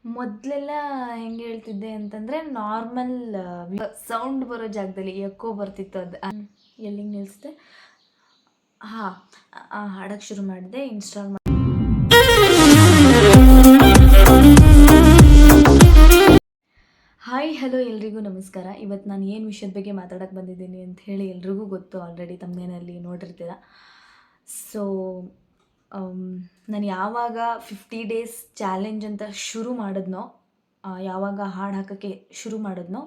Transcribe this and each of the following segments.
ಮೊದಲೆಲ್ಲ ಹೆಂಗೆ ಹೇಳ್ತಿದ್ದೆ ಅಂತಂದರೆ ನಾರ್ಮಲ್ ಸೌಂಡ್ ಬರೋ ಜಾಗದಲ್ಲಿ ಎಕ್ಕೋ ಬರ್ತಿತ್ತು ಅದು ಎಲ್ಲಿಗೆ ನಿಲ್ಲಿಸಿದೆ. ಹಾಂ, ಹಾಡೋಕ್ಕೆ ಶುರು ಮಾಡಿದೆ. ಇನ್ಸ್ಟಾಲ್ ಮಾಡಿ ಹಾಯ್ ಹಲೋ ಎಲ್ರಿಗೂ ನಮಸ್ಕಾರ. ಇವತ್ತು ನಾನು ಏನು ವಿಷಯದ ಬಗ್ಗೆ ಮಾತಾಡೋಕ್ಕೆ ಬಂದಿದ್ದೀನಿ ಅಂತ ಹೇಳಿ ಎಲ್ರಿಗೂ ಗೊತ್ತು, ಆಲ್ರೆಡಿ ತಮ್ಮನೇನಲ್ಲಿ ನೋಡಿರ್ತೀರ. ಸೊ ನಾನು ಯಾವಾಗ 50 ಡೇಸ್ ಚಾಲೆಂಜ್ ಅಂತ ಶುರು ಮಾಡಿದ್ನೋ, ಯಾವಾಗ ಹಾಡು ಹಾಕೋಕ್ಕೆ ಶುರು ಮಾಡಿದ್ನೋ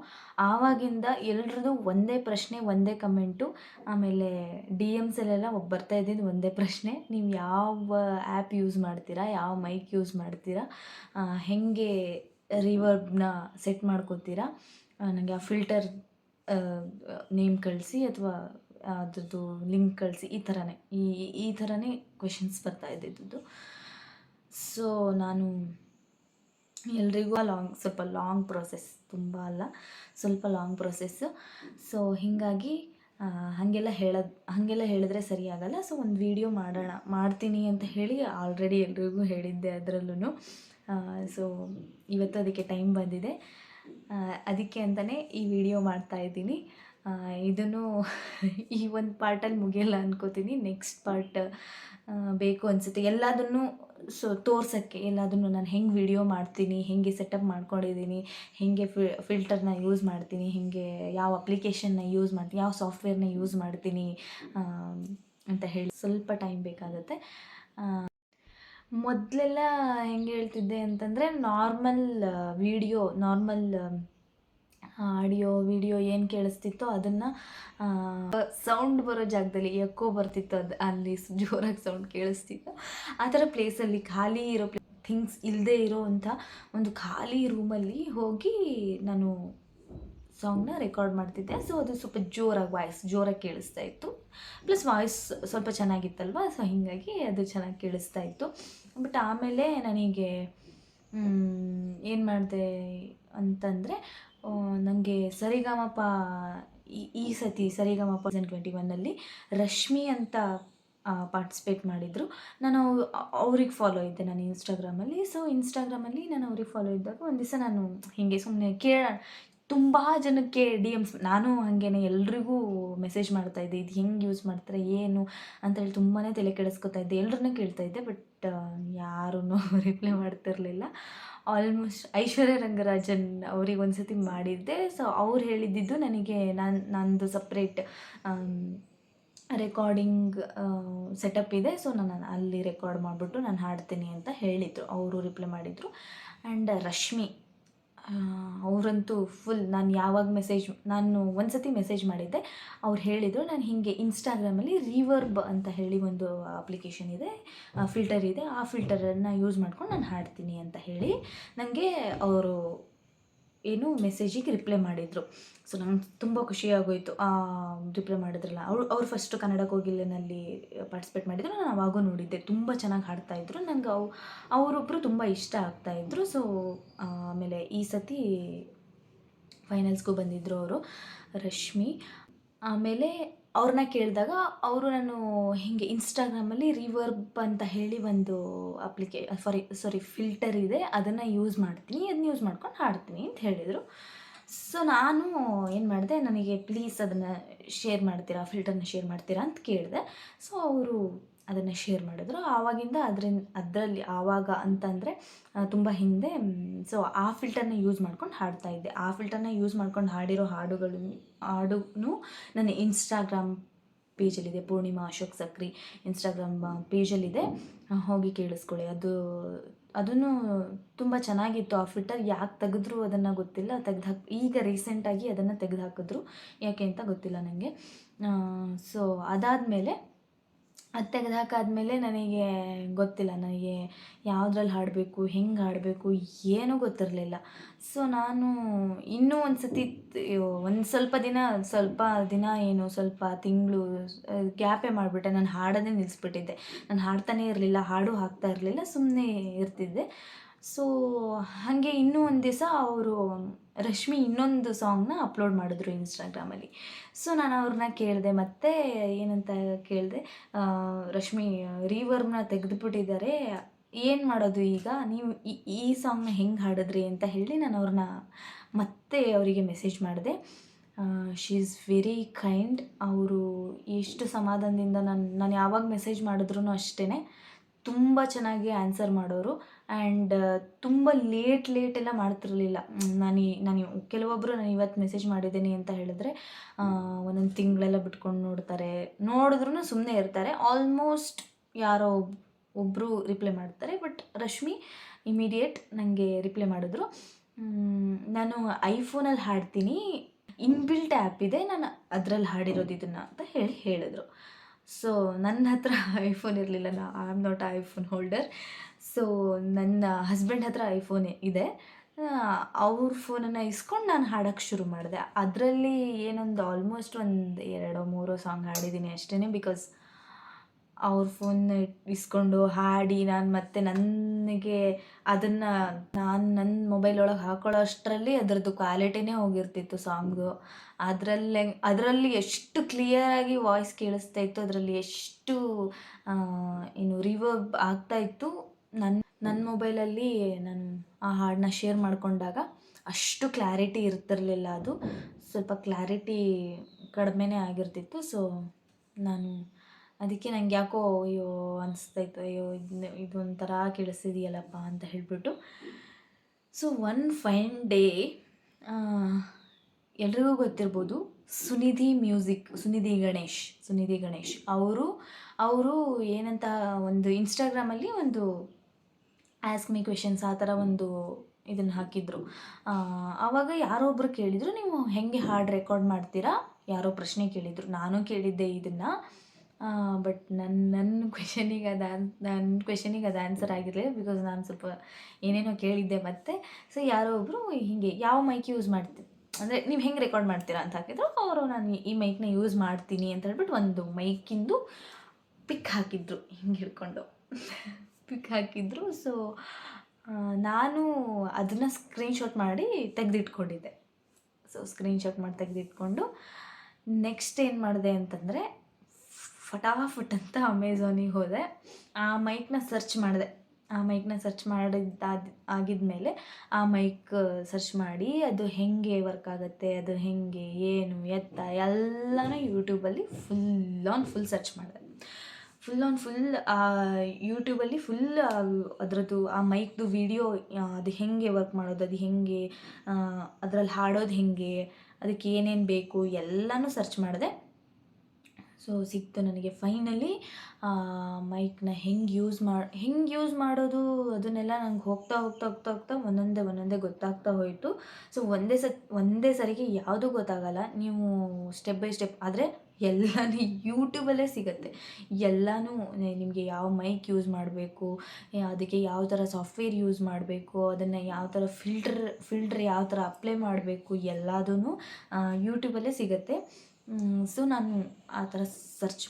ಆವಾಗಿಂದ ಎಲ್ರದ್ದು ಒಂದೇ ಪ್ರಶ್ನೆ, ಒಂದೇ ಕಮೆಂಟು. ಆಮೇಲೆ ಡಿ ಎಮ್ಸಲ್ಲೆಲ್ಲ ಬರ್ತಾ ಇದ್ದಿದ್ದು ಒಂದೇ ಪ್ರಶ್ನೆ: ನೀವು ಯಾವ ಆ್ಯಪ್ ಯೂಸ್ ಮಾಡ್ತೀರಾ, ಯಾವ ಮೈಕ್ ಯೂಸ್ ಮಾಡ್ತೀರಾ, ಹೇಗೆ ರಿವರ್ಬ್ನ ಸೆಟ್ ಮಾಡ್ಕೋತೀರಾ, ನನಗೆ ಆ ಫಿಲ್ಟರ್ ನೇಮ್ ಕಳಿಸಿ ಅಥವಾ ಅದ್ರದ್ದು ಲಿಂಕ್ ಕಳಿಸಿ, ಈ ಥರನೇ ಕ್ವೆಶನ್ಸ್ ಬರ್ತಾ ಇದ್ದಿದ್ದು. ಸೊ ನಾನು ಎಲ್ರಿಗೂ ಸ್ವಲ್ಪ ಲಾಂಗ್ ಪ್ರೊಸೆಸ್, ತುಂಬ ಅಲ್ಲ, ಸ್ವಲ್ಪ ಲಾಂಗ್ ಪ್ರೊಸೆಸ್ಸು. ಸೊ ಹೀಗಾಗಿ ಹಾಗೆಲ್ಲ ಹೇಳಿದ್ರೆ ಸರಿಯಾಗಲ್ಲ. ಸೊ ಒಂದು ವಿಡಿಯೋ ಮಾಡ್ತೀನಿ ಅಂತ ಹೇಳಿ ಆಲ್ರೆಡಿ ಎಲ್ರಿಗೂ ಹೇಳಿದ್ದೆ ಅದರಲ್ಲೂ. ಸೊ ಇವತ್ತು ಅದಕ್ಕೆ ಟೈಮ್ ಬಂದಿದೆ. ಅದಕ್ಕೆ ಅಂತಲೇ ಈ ವಿಡಿಯೋ ಮಾಡ್ತಾಯಿದ್ದೀನಿ. ಇದನ್ನು ಈ ಒಂದು ಪಾರ್ಟಲ್ಲಿ ಮುಗಿಯಲ್ಲ ಅನ್ಕೋತೀನಿ. ನೆಕ್ಸ್ಟ್ ಪಾರ್ಟ್ ಬೇಕು ಅನಿಸುತ್ತೆ. ಎಲ್ಲದನ್ನು ತೋರ್ಸೋಕ್ಕೆ, ಎಲ್ಲದನ್ನು ನಾನು ಹೆಂಗೆ ವಿಡಿಯೋ ಮಾಡ್ತೀನಿ, ಹೇಗೆ ಸೆಟಪ್ ಮಾಡ್ಕೊಂಡಿದ್ದೀನಿ, ಹೇಗೆ ಫಿಲ್ಟರ್ನ ಯೂಸ್ ಮಾಡ್ತೀನಿ, ಹೇಗೆ ಯಾವ ಅಪ್ಲಿಕೇಶನ್ನ ಯೂಸ್ ಮಾಡ್ತೀನಿ, ಯಾವ ಸಾಫ್ಟ್ವೇರ್ನ ಯೂಸ್ ಮಾಡ್ತೀನಿ ಅಂತ ಹೇಳಿ ಸ್ವಲ್ಪ ಟೈಮ್ ಬೇಕಾಗುತ್ತೆ. ಮೊದಲೆಲ್ಲ ಹೆಂಗೆ ಹೇಳ್ತಿದ್ದೆ ಅಂತಂದರೆ ನಾರ್ಮಲ್ ಆಡಿಯೋ ವಿಡಿಯೋ ಏನು ಕೇಳಿಸ್ತಿತ್ತೋ ಅದನ್ನು ಸೌಂಡ್ ಬರೋ ಜಾಗದಲ್ಲಿ ಎಕ್ಕೋ ಬರ್ತಿತ್ತು, ಅದು ಅಲ್ಲಿ ಜೋರಾಗಿ ಸೌಂಡ್ ಕೇಳಿಸ್ತಿತ್ತು. ಆ ಥರ ಪ್ಲೇಸಲ್ಲಿ ಖಾಲಿ ಇರೋ ಥಿಂಗ್ಸ್ ಇಲ್ಲದೆ ಇರೋ ಅಂಥ ಒಂದು ಖಾಲಿ ರೂಮಲ್ಲಿ ಹೋಗಿ ನಾನು ಸಾಂಗ್ನ ರೆಕಾರ್ಡ್ ಮಾಡ್ತಿದ್ದೆ. ಸೊ ಅದು ಸ್ವಲ್ಪ ವಾಯ್ಸ್ ಜೋರಾಗಿ ಕೇಳಿಸ್ತಾ ಇತ್ತು. ಪ್ಲಸ್ ವಾಯ್ಸ್ ಸ್ವಲ್ಪ ಚೆನ್ನಾಗಿತ್ತಲ್ವ, ಸೊ ಹೀಗಾಗಿ ಅದು ಚೆನ್ನಾಗಿ ಕೇಳಿಸ್ತಾ ಇತ್ತು. ಬಟ್ ಆಮೇಲೆ ನನಗೆ ಏನು ಮಾಡಿದೆ ಅಂತಂದರೆ, ನನಗೆ ಸರಿಗಮಪ ಈ ಸತಿ ಸರಿಗಮಪ 2021ನಲ್ಲಿ ರಶ್ಮಿ ಅಂತ ಪಾರ್ಟಿಸಿಪೇಟ್ ಮಾಡಿದರು. ನಾನು ಅವ್ರಿಗೆ ಫಾಲೋ ಇದ್ದೆ ನಾನು ಇನ್ಸ್ಟಾಗ್ರಾಮಲ್ಲಿ. ಸೊ ಇನ್ಸ್ಟಾಗ್ರಾಮಲ್ಲಿ ನಾನು ಅವ್ರಿಗೆ ಫಾಲೋ ಇದ್ದಾಗ ಒಂದು ದಿವಸ ನಾನು ಹೀಗೆ ಸುಮ್ಮನೆ ತುಂಬ ಜನಕ್ಕೆ ನಾನು ಹಾಗೇನೆ ಎಲ್ರಿಗೂ ಮೆಸೇಜ್ ಮಾಡ್ತಾಯಿದ್ದೆ, ಇದು ಹೆಂಗೆ ಯೂಸ್ ಮಾಡ್ತಾರೆ ಏನು ಅಂತೇಳಿ ತುಂಬಾ ತಲೆ ಕೆಡಿಸ್ಕೊತಾ ಇದ್ದೆ. ಎಲ್ಲರನ್ನೂ ಕೇಳ್ತಾಯಿದ್ದೆ, ಬಟ್ ಯಾರೂ ರಿಪ್ಲೈ ಮಾಡ್ತಿರಲಿಲ್ಲ. ಆಲ್ಮೋಸ್ಟ್ ಐಶ್ವರ್ಯ ರಂಗರಾಜನ್ ಅವ್ರಿಗೆ ಒಂದು ಸತಿ ಮಾಡಿದ್ದೆ. ಸೊ ಅವ್ರು ಹೇಳಿದ್ದಿದ್ದು ನನಗೆ ನಂದು ಸಪ್ರೇಟ್ ರೆಕಾರ್ಡಿಂಗ್ ಸೆಟಪ್ ಇದೆ, ಸೊ ನಾನು ಅಲ್ಲಿ ರೆಕಾರ್ಡ್ ಮಾಡಿಬಿಟ್ಟು ನಾನು ಹಾಡ್ತೀನಿ ಅಂತ ಹೇಳಿದರು. ಅವರು ರಿಪ್ಲೈ ಮಾಡಿದರು. ಆ್ಯಂಡ್ ರಶ್ಮಿ ಅವರಂತೂ ಫುಲ್, ನಾನು ಒಂದು ಸತಿ ಮೆಸೇಜ್ ಮಾಡಿದ್ದೆ. ಅವ್ರು ಹೇಳಿದರು, ನಾನು ಹೀಗೆ ಇನ್ಸ್ಟಾಗ್ರಾಮಲ್ಲಿ ರಿವರ್ಬ್ ಅಂತ ಹೇಳಿ ಒಂದು ಅಪ್ಲಿಕೇಶನ್ ಇದೆ, ಫಿಲ್ಟರ್ ಇದೆ, ಆ ಫಿಲ್ಟರನ್ನು ಯೂಸ್ ಮಾಡ್ಕೊಂಡು ನಾನು ಹಾಡ್ತೀನಿ ಅಂತ ಹೇಳಿ ನನಗೆ ಅವರು ಮೆಸೇಜಿಗೆ ರಿಪ್ಲೈ ಮಾಡಿದರು. ಸೊ ನಂಗೆ ತುಂಬ ಖುಷಿಯಾಗೋಯಿತು. ರಿಪ್ಲೈ ಮಾಡಿದ್ರಲ್ಲ ಅವ್ರು ಫಸ್ಟು ಕನ್ನಡ ಕೋಗಿಲೆನಲ್ಲಿ ಪಾರ್ಟಿಸಿಪೇಟ್ ಮಾಡಿದ್ರು. ನಾನು ಅವಾಗೂ ನೋಡಿದ್ದೆ, ತುಂಬ ಚೆನ್ನಾಗಿ ಹಾಡ್ತಾಯಿದ್ರು. ನನಗೆ ಅವರೊಬ್ಬರು ತುಂಬ ಇಷ್ಟ ಆಗ್ತಾಯಿದ್ರು. ಸೊ ಆಮೇಲೆ ಈ ಸತಿ ಫೈನಲ್ಸ್ಗೂ ಬಂದಿದ್ದರು ಅವರು, ರಶ್ಮಿ. ಆಮೇಲೆ ಅವ್ರನ್ನ ಕೇಳಿದಾಗ ಅವರು, ನಾನು ಹೀಗೆ ಇನ್ಸ್ಟಾಗ್ರಾಮಲ್ಲಿ ರಿವರ್ಬ್ ಅಂತ ಹೇಳಿ ಒಂದು ಫಿಲ್ಟರ್ ಇದೆ, ಅದನ್ನು ಯೂಸ್ ಮಾಡ್ತೀನಿ, ಅದನ್ನ ಯೂಸ್ ಮಾಡ್ಕೊಂಡು ಹಾಡ್ತೀನಿ ಅಂತ ಹೇಳಿದರು. ಸೊ ನಾನು ಏನು ಮಾಡಿದೆ, ನನಗೆ ಪ್ಲೀಸ್ ಅದನ್ನು ಶೇರ್ ಮಾಡ್ತೀರಾ, ಫಿಲ್ಟರ್ನ ಶೇರ್ ಮಾಡ್ತೀರಾ ಅಂತ ಕೇಳಿದೆ. ಸೊ ಅವರು ಅದನ್ನು ಶೇರ್ ಮಾಡಿದ್ರು. ಆವಾಗಿಂದ ಅದರಲ್ಲಿ ಆವಾಗ ಅಂತಂದರೆ ತುಂಬ ಹಿಂದೆ. ಸೊ ಆ ಫಿಲ್ಟರ್ನ ಯೂಸ್ ಮಾಡ್ಕೊಂಡು ಹಾಡ್ತಾಯಿದ್ದೆ. ಆ ಫಿಲ್ಟರ್ನ ಯೂಸ್ ಮಾಡ್ಕೊಂಡು ಹಾಡಿರೋ ಹಾಡು ನನ್ನ ಇನ್ಸ್ಟಾಗ್ರಾಮ್ ಪೇಜಲ್ಲಿದೆ, ಪೂರ್ಣಿಮಾ ಅಶೋಕ್ ಸಕ್ರಿ ಇನ್ಸ್ಟಾಗ್ರಾಮ್ ಪೇಜಲ್ಲಿದೆ, ಹೋಗಿ ಕೇಳಿಸ್ಕೊಳ್ಳಿ. ಅದನ್ನು ತುಂಬ ಚೆನ್ನಾಗಿತ್ತು. ಆ ಫಿಲ್ಟರ್ ಯಾಕೆ ತೆಗೆದ್ರು ಅದನ್ನು ಗೊತ್ತಿಲ್ಲ, ಈಗ ರೀಸೆಂಟಾಗಿ ಅದನ್ನು ತೆಗೆದು ಹಾಕಿದ್ರು, ಯಾಕೆ ಅಂತ ಗೊತ್ತಿಲ್ಲ ನನಗೆ. ಸೊ ಅದಾದಮೇಲೆ ಅದು ತೆಗೆದುಹಾಕಾದ್ಮೇಲೆ ನನಗೆ ಗೊತ್ತಿಲ್ಲ, ನನಗೆ ಯಾವುದ್ರಲ್ಲಿ ಹಾಡಬೇಕು, ಹೆಂಗೆ ಹಾಡಬೇಕು ಏನೂ ಗೊತ್ತಿರಲಿಲ್ಲ. ಸೊ ನಾನು ಇನ್ನೂ ಸ್ವಲ್ಪ ತಿಂಗಳು ಗ್ಯಾಪೇ ಮಾಡಿಬಿಟ್ಟೆ. ನಾನು ಹಾಡೋದೇ ನಿಲ್ಲಿಸ್ಬಿಟ್ಟಿದ್ದೆ. ನಾನು ಹಾಡ್ತಾನೇ ಇರಲಿಲ್ಲ, ಹಾಡು ಹಾಕ್ತಾ ಇರಲಿಲ್ಲ, ಸುಮ್ಮನೆ ಇರ್ತಿದ್ದೆ. ಸೊ ಹಾಗೆ ಇನ್ನೂ ಒಂದು ದಿವಸ ಅವರು ರಶ್ಮಿ ಇನ್ನೊಂದು ಸಾಂಗ್ನ ಅಪ್ಲೋಡ್ ಮಾಡಿದ್ರು ಇನ್ಸ್ಟಾಗ್ರಾಮಲ್ಲಿ. ಸೊ ನಾನು ಅವ್ರನ್ನ ಕೇಳಿದೆ, ಮತ್ತೆ ಏನಂತ ಕೇಳಿದೆ, ರಶ್ಮಿ ರಿವರ್ಬ್ನ ತೆಗೆದುಬಿಟ್ಟಿದ್ದಾರೆ, ಏನು ಮಾಡೋದು ಈಗ ನೀವು ಈ ಸಾಂಗ್ನ ಹೆಂಗೆ ಹಾಡಿದ್ರಿ ಅಂತ ಹೇಳಿ ನಾನು ಅವ್ರನ್ನ ಮತ್ತೆ ಅವರಿಗೆ ಮೆಸೇಜ್ ಮಾಡಿದೆ. She is very kind. ಅವರು ಎಷ್ಟು ಸಮಾಧಾನದಿಂದ ನಾನು ಯಾವಾಗ ಮೆಸೇಜ್ ಮಾಡಿದ್ರೂ ಅಷ್ಟೇ ತುಂಬ ಚೆನ್ನಾಗಿ ಆನ್ಸರ್ ಮಾಡೋರು. ಆ್ಯಂಡ್ ತುಂಬ ಲೇಟ್ ಎಲ್ಲ ಮಾಡ್ತಿರಲಿಲ್ಲ. ನಾನು ಕೆಲವೊಬ್ಬರು ನಾನು ಇವತ್ತು ಮೆಸೇಜ್ ಮಾಡಿದ್ದೀನಿ ಅಂತ ಹೇಳಿದ್ರೆ ಒಂದೊಂದು ತಿಂಗಳೆಲ್ಲ ಬಿಟ್ಕೊಂಡು ನೋಡ್ತಾರೆ, ನೋಡಿದ್ರೂ ಸುಮ್ಮನೆ ಇರ್ತಾರೆ. ಆಲ್ಮೋಸ್ಟ್ ಯಾರೋ ಒಬ್ಬರು ರಿಪ್ಲೈ ಮಾಡ್ತಾರೆ. ಬಟ್ ರಶ್ಮಿ ಇಮಿಡಿಯೇಟ್ ನನಗೆ ರಿಪ್ಲೈ ಮಾಡಿದ್ರು. ನಾನು ಐಫೋನಲ್ಲಿ ಹಾಡ್ತೀನಿ, ಇನ್ಬಿಲ್ಟ್ ಆ್ಯಪ್ ಇದೆ, ನಾನು ಅದರಲ್ಲಿ ಹಾಡಿರೋದು ಇದನ್ನು ಅಂತ ಹೇಳಿದರು. ಸೊ ನನ್ನ ಹತ್ರ ಐಫೋನ್ ಇರಲಿಲ್ಲ, I am not iPhone holder. So ನನ್ನ ಹಸ್ಬೆಂಡ್ ಹತ್ರ ಐಫೋನ್ ಇದೆ. ಅವ್ರ ಫೋನನ್ನು ಇಸ್ಕೊಂಡು ನಾನು ಹಾಡೋಕ್ಕೆ ಶುರು ಮಾಡಿದೆ. ಅದರಲ್ಲಿ ಏನೊಂದು ಆಲ್ಮೋಸ್ಟ್ ಒಂದು 2-3 ಸಾಂಗ್ ಹಾಡಿದ್ದೀನಿ ಅಷ್ಟೇ. ಬಿಕಾಸ್ ಅವ್ರ ಫೋನ್ ಇಸ್ಕೊಂಡು ಹಾಡಿ ನಾನು ಮತ್ತೆ ನನಗೆ ಅದನ್ನು ನಾನು ನನ್ನ ಮೊಬೈಲ್ ಒಳಗೆ ಹಾಕೊಳ್ಳೋ ಅಷ್ಟರಲ್ಲಿ ಅದರದ್ದು ಕ್ವಾಲಿಟಿನೇ ಹೋಗಿರ್ತಿತ್ತು ಸಾಂಗು. ಅದರಲ್ಲಿ ಎಷ್ಟು ಕ್ಲಿಯರಾಗಿ ವಾಯ್ಸ್ ಕೇಳಿಸ್ತಾ ಇತ್ತು, ಅದರಲ್ಲಿ ಎಷ್ಟು ಏನು ರಿವರ್ಬ್ ಆಗ್ತಾಯಿತ್ತು. ನನ್ನ ಮೊಬೈಲಲ್ಲಿ ನಾನು ಆ ಹಾಡನ್ನ ಶೇರ್ ಮಾಡಿಕೊಂಡಾಗ ಅಷ್ಟು ಕ್ಲಾರಿಟಿ ಇರ್ತಿರಲಿಲ್ಲ. ಅದು ಸ್ವಲ್ಪ ಕ್ಲಾರಿಟಿ ಕಡಿಮೆನೇ ಆಗಿರ್ತಿತ್ತು. ಸೊ ನಾನು ಅದಕ್ಕೆ ನಂಗೆ ಯಾಕೋ ಅಯ್ಯೋ ಅನಿಸ್ತಾಯಿತ್ತು, ಅಯ್ಯೋ ಇದು ಒಂಥರ ಕೇಳಿಸ್ತಿದೆಯಲ್ಲಪ್ಪ ಅಂತ ಹೇಳಿಬಿಟ್ಟು. ಸೊ ಒನ್ ಫೈನ್ ಡೇ ಎಲ್ರಿಗೂ ಗೊತ್ತಿರ್ಬೋದು, ಸುನಿಧಿ ಗಣೇಶ್ ಅವರು ಏನಂತ ಒಂದು ಇನ್ಸ್ಟಾಗ್ರಾಮಲ್ಲಿ ಒಂದು ಆಸ್ಕ್ ಮೀ ಕ್ವೆಶನ್ಸ್ ಆ ಥರ ಒಂದು ಇದನ್ನು ಹಾಕಿದ್ರು. ಆವಾಗ ಯಾರೋ ಒಬ್ಬರು ಕೇಳಿದರು, ನೀವು ಹೇಗೆ ಹಾಡು ರೆಕಾರ್ಡ್ ಮಾಡ್ತೀರಾ? ಯಾರೋ ಪ್ರಶ್ನೆ ಕೇಳಿದರು. ನಾನು ಕೇಳಿದ್ದೆ ಇದನ್ನು. ಬಟ್ ನನ್ನ ಕ್ವೆಶನಿಗೆ ಅದು ಆನ್ಸರ್ ಆಗಿರಲಿಲ್ಲ. ಬಿಕಾಸ್ ನಾನು ಸ್ವಲ್ಪ ಏನೇನೋ ಕೇಳಿದ್ದೆ ಮತ್ತೆ. ಸೊ ಯಾರೋ ಒಬ್ಬರು ಹೀಗೆ ಯಾವ ಮೈಕ್ ಯೂಸ್ ಮಾಡ್ತೀನಿ ಅಂದರೆ ನೀವು ಹೆಂಗೆ ರೆಕಾರ್ಡ್ ಮಾಡ್ತೀರಾ ಅಂತ ಹಾಕಿದ್ರು. ಅವರು ನಾನು ಈ ಮೈಕ್ನ ಯೂಸ್ ಮಾಡ್ತೀನಿ ಅಂತ ಹೇಳ್ಬಿಟ್ಟು ಒಂದು ಮೈಕಿಂದು ಪಿಕ್ ಹಾಕಿದ್ರು, ಹಿಂಗೆ ಹಿಡ್ಕೊಂಡು ಪಿಕ್ ಹಾಕಿದ್ರು. ಸೊ ನಾನು ಅದನ್ನು ಸ್ಕ್ರೀನ್ಶಾಟ್ ಮಾಡಿ ತೆಗೆದಿಟ್ಕೊಂಡಿದ್ದೆ. ಸೊ ಸ್ಕ್ರೀನ್ಶಾಟ್ ಮಾಡಿ ತೆಗೆದಿಟ್ಕೊಂಡು ನೆಕ್ಸ್ಟ್ ಏನು ಮಾಡಿದೆ ಅಂತಂದರೆ, ಫಟಾಫಟ್ ಅಂತ ಅಮೆಝಾನಿಗೆ ಹೋದೆ. ಆ ಮೈಕ್ನ ಸರ್ಚ್ ಮಾಡಿದೆ. ಆಗಿದ್ಮೇಲೆ ಆ ಮೈಕ್ ಸರ್ಚ್ ಮಾಡಿ ಅದು ಹೇಗೆ ವರ್ಕ್ ಆಗುತ್ತೆ, ಅದು ಹೇಗೆ ಏನು ಎತ್ತ ಎಲ್ಲನೂ ಯೂಟ್ಯೂಬಲ್ಲಿ ಫುಲ್ ಸರ್ಚ್ ಮಾಡಿದೆ. ಯೂಟ್ಯೂಬಲ್ಲಿ ಅದರದ್ದು ಆ ಮೈಕ್ದು ವಿಡಿಯೋ, ಅದು ಹೇಗೆ ವರ್ಕ್ ಮಾಡೋದು, ಅದು ಹೇಗೆ ಅದರಲ್ಲಿ ಹಾಡೋದು ಹೇಗೆ, ಅದಕ್ಕೆ ಏನೇನು ಬೇಕು ಎಲ್ಲನೂ ಸರ್ಚ್ ಮಾಡಿದೆ. ಸೊ ಸಿಕ್ತು ನನಗೆ ಫೈನಲಿ ಮೈಕ್ನ ಹೆಂಗೆ ಯೂಸ್ ಮಾಡೋದು ಅದನ್ನೆಲ್ಲ ನಂಗೆ ಹೋಗ್ತಾ ಒಂದೊಂದೇ ಗೊತ್ತಾಗ್ತಾ ಹೋಯಿತು. ಸೊ ಒಂದೇ ಸರಿಗೆ ಯಾವುದೂ ಗೊತ್ತಾಗಲ್ಲ. ನೀವು ಸ್ಟೆಪ್ ಬೈ ಸ್ಟೆಪ್ ಆದರೆ ಎಲ್ಲನೂ ಯೂಟ್ಯೂಬಲ್ಲೇ ಸಿಗುತ್ತೆ. ಎಲ್ಲನೂ ನಿಮಗೆ ಯಾವ ಮೈಕ್ ಯೂಸ್ ಮಾಡಬೇಕು, ಅದಕ್ಕೆ ಯಾವ ಥರ ಸಾಫ್ಟ್ವೇರ್ ಯೂಸ್ ಮಾಡಬೇಕು, ಅದನ್ನು ಯಾವ ಥರ ಫಿಲ್ಟ್ರ್ ಯಾವ ಥರ ಅಪ್ಲೈ ಮಾಡಬೇಕು ಎಲ್ಲದೂ ಯೂಟ್ಯೂಬಲ್ಲೇ ಸಿಗುತ್ತೆ. ಸೊ ನಾನು ಆ ಥರ ಸರ್ಚ್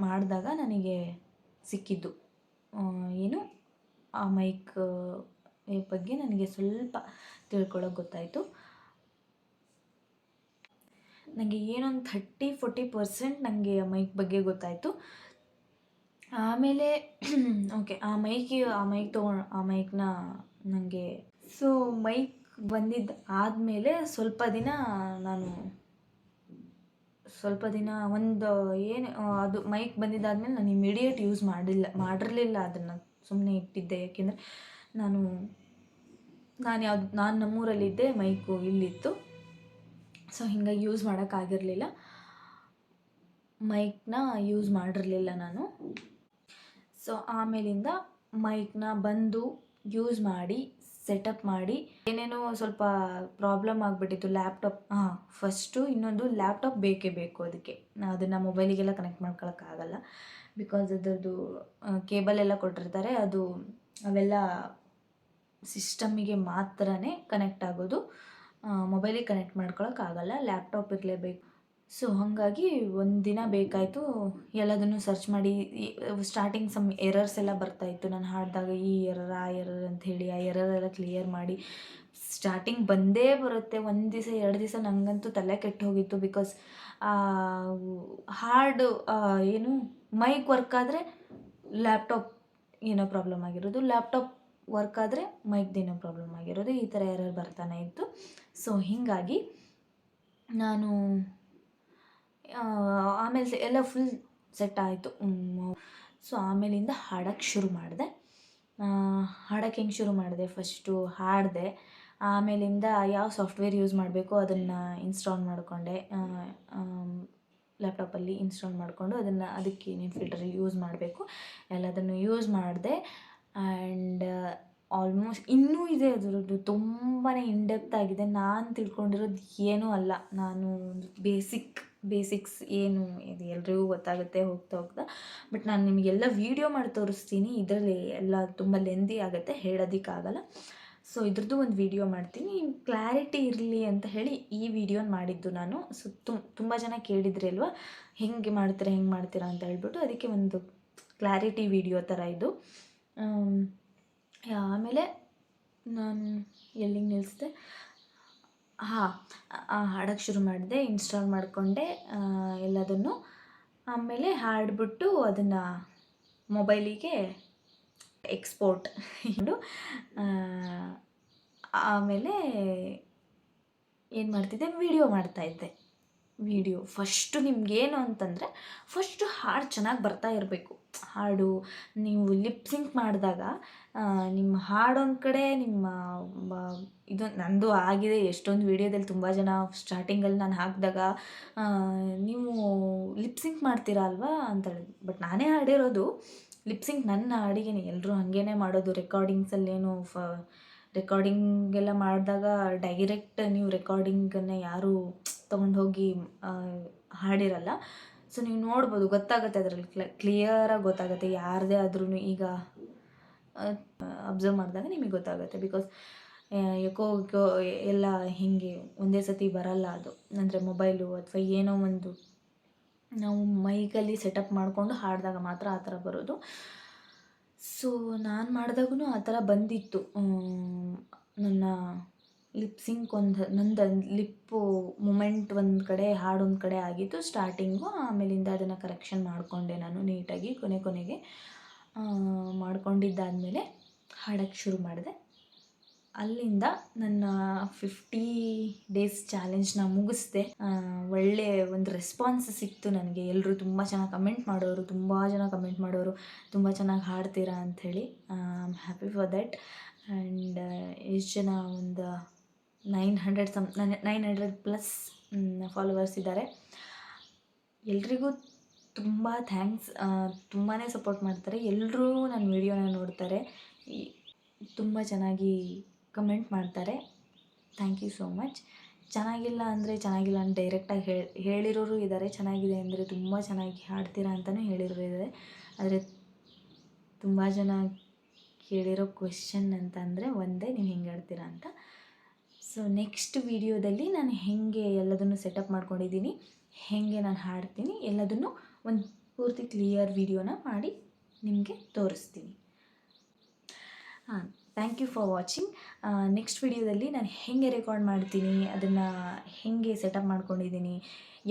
ಮಾಡಿದಾಗ ನನಗೆ ಸಿಕ್ಕಿದ್ದು ಏನು ಆ ಮೈಕ್ ಬಗ್ಗೆ ನನಗೆ ಸ್ವಲ್ಪ ತಿಳ್ಕೊಳ್ಳೋಕೆ ಗೊತ್ತಾಯಿತು. ನನಗೆ ಏನೊಂದು 30-40% ನನಗೆ ಆ ಮೈಕ್ ಬಗ್ಗೆ ಗೊತ್ತಾಯಿತು. ಆಮೇಲೆ ಓಕೆ ಆ ಮೈಕ್ನ ನನಗೆ ಸೊ ಮೈಕ್ ಬಂದಿದ್ದು ಆದಮೇಲೆ ಸ್ವಲ್ಪ ದಿನ ಒಂದು ಏನು ಅದು ಮೈಕ್ ಬಂದಿದ್ದಾದಮೇಲೆ ನಾನು ಇಮಿಡಿಯೇಟ್ ಯೂಸ್ ಮಾಡಿರಲಿಲ್ಲ. ಅದನ್ನು ಸುಮ್ಮನೆ ಇಟ್ಟಿದ್ದೆ. ಯಾಕೆಂದರೆ ನಾನು ನಮ್ಮೂರಲ್ಲಿದ್ದೆ, ಮೈಕು ಇಲ್ಲಿತ್ತು. ಸೊ ಹೀಗಾಗಿ ಯೂಸ್ ಮಾಡೋಕ್ಕಾಗಿರಲಿಲ್ಲ, ಮೈಕ್ನ ಯೂಸ್ ಮಾಡಿರಲಿಲ್ಲ ನಾನು. ಸೊ ಆಮೇಲಿಂದ ಮೈಕ್ನ ಬಂದು ಯೂಸ್ ಮಾಡಿ ಸೆಟಪ್ ಮಾಡಿ ಏನೇನೋ ಸ್ವಲ್ಪ ಪ್ರಾಬ್ಲಮ್ ಆಗಿಬಿಟ್ಟಿತ್ತು. ಫಸ್ಟು ಇನ್ನೊಂದು ಲ್ಯಾಪ್ಟಾಪ್ ಬೇಕೇ ಬೇಕು ಅದಕ್ಕೆ. ಅದನ್ನು ಮೊಬೈಲಿಗೆಲ್ಲ ಕನೆಕ್ಟ್ ಮಾಡ್ಕೊಳಕ್ಕಾಗಲ್ಲ. ಬಿಕಾಸ್ ಅದರದ್ದು ಕೇಬಲ್ ಎಲ್ಲ ಕೊಟ್ಟಿರ್ತಾರೆ, ಅವೆಲ್ಲ ಸಿಸ್ಟಮ್ಮಿಗೆ ಮಾತ್ರನೇ ಕನೆಕ್ಟ್ ಆಗೋದು, ಮೊಬೈಲಿಗೆ ಕನೆಕ್ಟ್ ಮಾಡ್ಕೊಳಕ್ಕಾಗಲ್ಲ. ಲ್ಯಾಪ್ಟಾಪ್ ಇರಲೇಬೇಕು. ಸೊ ಹಾಗಾಗಿ ಒಂದಿನ ಬೇಕಾಯಿತು. ಎಲ್ಲದನ್ನು ಸರ್ಚ್ ಮಾಡಿ ಸ್ಟಾರ್ಟಿಂಗ್ ಸಮ್ ಎರರ್ಸ್ ಎಲ್ಲ ಬರ್ತಾಯಿತ್ತು ನಾನು ಹಾಡಿದಾಗ, ಈ ಎರರ್ ಆ ಎರರ್ ಅಂಥೇಳಿ ಆ ಎರರೆಲ್ಲ ಕ್ಲಿಯರ್ ಮಾಡಿ. ಸ್ಟಾರ್ಟಿಂಗ್ ಬಂದೇ ಬರುತ್ತೆ, 1 ದಿವಸ 2 ದಿವಸ ನನಗಂತೂ ತಲೆ ಕೆಟ್ಟು ಹೋಗಿತ್ತು. ಬಿಕಾಸ್ ಹಾಡು ಏನು ಮೈಕ್ ವರ್ಕ್ ಆದರೆ ಲ್ಯಾಪ್ಟಾಪ್ ಏನೋ ಪ್ರಾಬ್ಲಮ್ ಆಗಿರೋದು, ಲ್ಯಾಪ್ಟಾಪ್ ವರ್ಕ್ ಆದರೆ ಮೈಕ್ದೇನೋ ಪ್ರಾಬ್ಲಮ್ ಆಗಿರೋದು, ಈ ಥರ ಎರರ್ ಬರ್ತಾನೆ ಇತ್ತು. ಸೊ ಹೀಗಾಗಿ ನಾನು ಆಮೇಲೆ ಎಲ್ಲ ಫುಲ್ ಸೆಟ್ ಆಯಿತು. ಸೊ ಆಮೇಲಿಂದ ಹಾಡೋಕ್ಕೆ ಶುರು ಮಾಡಿದೆ. ಹಾಡೋಕ್ಕೆ ಹೆಂಗೆ ಶುರು ಮಾಡಿದೆ, ಫಸ್ಟು ಹಾಡಿದೆ, ಆಮೇಲಿಂದ ಯಾವ ಸಾಫ್ಟ್ವೇರ್ ಯೂಸ್ ಮಾಡಬೇಕು ಅದನ್ನು ಇನ್ಸ್ಟಾಲ್ ಮಾಡಿಕೊಂಡೆ. ಲ್ಯಾಪ್ಟಾಪಲ್ಲಿ ಇನ್ಸ್ಟಾಲ್ ಮಾಡಿಕೊಂಡು ಅದಕ್ಕೆ ಏನೇನು ಫಿಲ್ಟರ್ ಯೂಸ್ ಮಾಡಬೇಕು ಎಲ್ಲದನ್ನು ಯೂಸ್ ಮಾಡಿದೆ. ಆ್ಯಂಡ್ ಆಲ್ಮೋಸ್ಟ್ ಇನ್ನೂ ಇದೆ ಅದರದ್ದು, ತುಂಬಾ ಇನ್ಡೆಪ್ತ್ ಆಗಿದೆ. ನಾನು ತಿಳ್ಕೊಂಡಿರೋದು ಏನೂ ಅಲ್ಲ, ನಾನು ಒಂದು ಬೇಸಿಕ್ಸ್ ಏನು ಇದು ಎಲ್ರಿಗೂ ಗೊತ್ತಾಗುತ್ತೆ ಹೋಗ್ತಾ ಹೋಗ್ತಾ. ಬಟ್ ನಾನು ನಿಮಗೆಲ್ಲ ವೀಡಿಯೋ ಮಾಡಿ ತೋರಿಸ್ತೀನಿ, ಇದರಲ್ಲಿ ಎಲ್ಲ ತುಂಬ ಲೆಂದಿ ಆಗುತ್ತೆ, ಹೇಳೋದಕ್ಕಾಗಲ್ಲ. ಸೊ ಇದ್ರದ್ದು ಒಂದು ವೀಡಿಯೋ ಮಾಡ್ತೀನಿ, ಕ್ಲಾರಿಟಿ ಇರಲಿ ಅಂತ ಹೇಳಿ ಈ ವಿಡಿಯೋನ ಮಾಡಿದ್ದು ನಾನು. ಸೊ ತುಂಬ ಜನ ಕೇಳಿದ್ರಿ ಅಲ್ವಾ, ಹೆಂಗೆ ಮಾಡ್ತೀರಾ ಅಂತ ಹೇಳ್ಬಿಟ್ಟು, ಅದಕ್ಕೆ ಒಂದು ಕ್ಲಾರಿಟಿ ವಿಡಿಯೋ ಥರ ಇದು. ಆಮೇಲೆ ನಾನು ಎಲ್ಲಿಗೆ ನಿಲ್ಲಿಸಿದೆ, ಹಾಡೋಕ್ಕೆ ಶುರು ಮಾಡಿದೆ, ಇನ್ಸ್ಟಾಲ್ ಮಾಡಿಕೊಂಡೆ ಎಲ್ಲದನ್ನು. ಆಮೇಲೆ ಹಾಡಿಬಿಟ್ಟು ಅದನ್ನು ಮೊಬೈಲಿಗೆ ಎಕ್ಸ್ಪೋರ್ಟ್ ಇಡು. ಆಮೇಲೆ ಏನು ಮಾಡ್ತಿದ್ದೆ, ವೀಡಿಯೋ ಮಾಡ್ತಾಯಿದ್ದೆ. ಫಸ್ಟು ನಿಮಗೇನು ಅಂತಂದರೆ, ಫಸ್ಟು ಹಾಡು ಚೆನ್ನಾಗಿ ಬರ್ತಾ ಇರಬೇಕು. ಹಾಡು ನೀವು ಲಿಪ್ಸಿಂಕ್ ಮಾಡಿದಾಗ ನಿಮ್ಮ ಹಾಡೊಂದು ಕಡೆ, ನಿಮ್ಮ ಇದು ನಂದು ಆಗಿದೆ. ಎಷ್ಟೊಂದು ವೀಡಿಯೋದಲ್ಲಿ ತುಂಬ ಜನ ಸ್ಟಾರ್ಟಿಂಗಲ್ಲಿ ನಾನು ಹಾಕಿದಾಗ ನೀವು ಲಿಪ್ಸಿಂಕ್ ಮಾಡ್ತೀರಾ ಅಲ್ವಾ ಅಂತ ಹೇಳಿದ್ರು. ಬಟ್ ನಾನೇ ಹಾಡಿರೋದು ಲಿಪ್ಸಿಂಕ್, ನನ್ನ ಹಾಡಿಗೆ ಎಲ್ಲರೂ ಹಾಗೇ ಮಾಡೋದು. ರೆಕಾರ್ಡಿಂಗ್ಸಲ್ಲೇನು ರೆಕಾರ್ಡಿಂಗ್ ಎಲ್ಲ ಮಾಡಿದಾಗ ಡೈರೆಕ್ಟ್ ನೀವು ರೆಕಾರ್ಡಿಂಗನ್ನು ಯಾರೂ ತೊಗೊಂಡೋಗಿ ಹಾಡಿರಲ್ಲ. ಸೊ ನೀವು ನೋಡ್ಬೋದು, ಗೊತ್ತಾಗುತ್ತೆ ಅದರಲ್ಲಿ ಕ್ಲಿಯರಾಗಿ ಗೊತ್ತಾಗುತ್ತೆ ಯಾರದೇ ಆದ್ರೂ. ಈಗ ಅಬ್ಸರ್ವ್ ಮಾಡಿದಾಗ ನಿಮಗೆ ಗೊತ್ತಾಗುತ್ತೆ. ಬಿಕಾಸ್ ಎಕೋ ಎಲ್ಲ ಹೀಗೆ ಒಂದೇ ಸತಿ ಬರಲ್ಲ ಅದು. ಅಂದರೆ ಮೊಬೈಲು ಅಥವಾ ಏನೋ ಒಂದು ನಾವು ಮೈಕಲ್ಲಿ ಸೆಟಪ್ ಮಾಡಿಕೊಂಡು ಹಾಡಿದಾಗ ಮಾತ್ರ ಆ ಥರ ಬರೋದು. ಸೊ ನಾನು ಮಾಡಿದಾಗೂ ಆ ಥರ ಬಂದಿತ್ತು. ನನ್ನ ಲಿಪ್ಸಿಂಕ್ ನಂದು ಲಿಪ್ಪು ಮೂಮೆಂಟ್ ಒಂದು ಕಡೆ, ಹಾಡೊಂದು ಕಡೆ ಆಗಿತ್ತು ಸ್ಟಾರ್ಟಿಂಗು. ಆಮೇಲಿಂದ ಅದನ್ನು ಕರೆಕ್ಷನ್ ಮಾಡಿಕೊಂಡೆ ನಾನು ನೀಟಾಗಿ. ಕೊನೆಗೆ ಮಾಡ್ಕೊಂಡಿದ್ದಾದಮೇಲೆ ಹಾಡೋಕ್ಕೆ ಶುರು ಮಾಡಿದೆ. ಅಲ್ಲಿಂದ ನನ್ನ 50 ಡೇಸ್ ಚಾಲೆಂಜ್ನ ಮುಗಿಸ್ದೆ. ಒಳ್ಳೆಯ ಒಂದು ರೆಸ್ಪಾನ್ಸ್ ಸಿಕ್ತು ನನಗೆ. ಎಲ್ಲರೂ ತುಂಬ ಚೆನ್ನಾಗಿ ಕಮೆಂಟ್ ಮಾಡೋರು, ತುಂಬ ಚೆನ್ನಾಗಿ ಹಾಡ್ತೀರಾ ಅಂಥೇಳಿ. I am happy for that. And ಎಷ್ಟು ಜನ, ಒಂದು 900+ ಫಾಲೋವರ್ಸ್ ಇದ್ದಾರೆ. ಎಲ್ರಿಗೂ ತುಂಬ ಥ್ಯಾಂಕ್ಸ್. ತುಂಬಾ ಸಪೋರ್ಟ್ ಮಾಡ್ತಾರೆ. ಎಲ್ಲರೂ ನನ್ನ ವೀಡಿಯೋನ ನೋಡ್ತಾರೆ, ತುಂಬ ಚೆನ್ನಾಗಿ ಕಮೆಂಟ್ ಮಾಡ್ತಾರೆ. Thank you so much. ಚೆನ್ನಾಗಿಲ್ಲ ಅಂತ ಡೈರೆಕ್ಟಾಗಿ ಹೇಳಿರೋರು ಇದ್ದಾರೆ, ಚೆನ್ನಾಗಿದೆ ಅಂದರೆ ತುಂಬ ಚೆನ್ನಾಗಿ ಹಾಡ್ತೀರಾ ಅಂತಲೂ ಹೇಳಿರೋರು ಇದ್ದಾರೆ. ಆದರೆ ತುಂಬ ಜನ ಕೇಳಿರೋ ಕ್ವೆಶ್ಚನ್ ಅಂತಂದರೆ ಒಂದೇ, ನೀವು ಹೆಂಗೆ ಹಾಡ್ತೀರಾ ಅಂತ. ಸೊ ನೆಕ್ಸ್ಟ್ ವಿಡಿಯೋದಲ್ಲಿ ನಾನು ಹೇಗೆ ಎಲ್ಲದನ್ನು ಸೆಟಪ್ ಮಾಡ್ಕೊಂಡಿದ್ದೀನಿ, ಹೇಗೆ ನಾನು ಹಾಡ್ತೀನಿ ಎಲ್ಲದನ್ನು ಒಂದು ಪೂರ್ತಿ ಕ್ಲಿಯರ್ ವಿಡಿಯೋನ ಮಾಡಿ ನಿಮಗೆ ತೋರಿಸ್ತೀನಿ. Thank you for watching. Next ವಿಡಿಯೋದಲ್ಲಿ ನಾನು ಹೇಗೆ ರೆಕಾರ್ಡ್ ಮಾಡ್ತೀನಿ, ಅದನ್ನು ಹೇಗೆ ಸೆಟಪ್ ಮಾಡ್ಕೊಂಡಿದ್ದೀನಿ,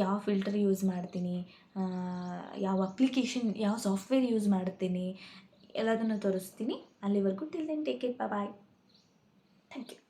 ಯಾವ ಫಿಲ್ಟರ್ ಯೂಸ್ ಮಾಡ್ತೀನಿ, ಯಾವ ಅಪ್ಲಿಕೇಶನ್, ಯಾವ ಸಾಫ್ಟ್ವೇರ್ ಯೂಸ್ ಮಾಡ್ತೀನಿ, ಎಲ್ಲದನ್ನು ತೋರಿಸ್ತೀನಿ. ಅಲ್ಲಿವರೆಗೂ till then take care, bye. Thank you.